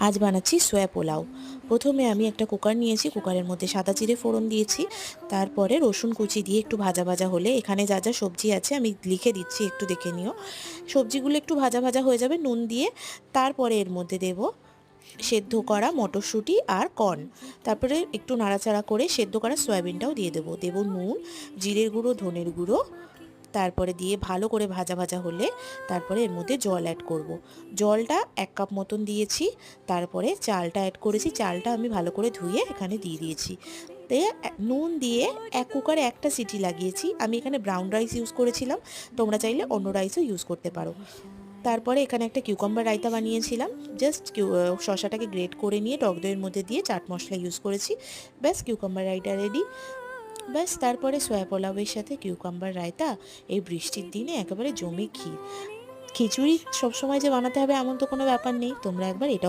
আজ বানাচ্ছি সোয়া পোলাও। প্রথমে আমি একটা কুকার নিয়েছি, কুকারের মধ্যে সাদা জিরে ফোড়ন দিয়েছি, তারপরে রসুন কুচি দিয়ে একটু ভাজা ভাজা হলে এখানে যা যা সবজি আছে আমি লিখে দিচ্ছি, একটু দেখে নিও। সবজিগুলো একটু ভাজা ভাজা হয়ে যাবে নুন দিয়ে, তারপরে এর মধ্যে দেব সেদ্ধ করা মটরশুঁটি আর কর্ন, তারপরে একটু নাড়াচাড়া করে সেদ্ধ করা সয়াবিনটাও দিয়ে দেবো। দেবো নুন, জিরের গুঁড়ো, ধনের গুঁড়ো, তারপরে দিয়ে ভালো করে ভাজা ভাজা হলে তারপরে এর মধ্যে জল অ্যাড করব। জলটা 1 কাপ মতন দিয়েছি, তারপরে চালটা অ্যাড করেছি, চালটা আমি ভালো করে ধুয়ে এখানে দিয়ে দিয়েছি। নুন দিয়ে কুকারে একটা সিটি লাগিয়েছি। আমি এখানে ব্রাউন রাইস ইউজ করেছিলাম, তোমরা চাইলে অন্য রাইসও ইউজ করতে পারো। তারপরে এখানে একটা কিউকাম্বার রায়তা বানিয়েছিলাম, জাস্ট শসাটাকে গ্রেট করে নিয়ে টক দইয়ের মধ্যে দিয়ে চাট মশলা ইউজ করেছি। ব্যাস, কিউকাম্বার রায়তা রেডি। ব্যাস, তারপরে সয়া পোলাওয়ের সাথে কিউকাম্বার রায়তা এই বৃষ্টির দিনে একেবারে জমে ক্ষীর। খিচুড়ি সবসময় যে বানাতে হবে এমন তো কোনো ব্যাপার নেই, তোমরা একবার এটা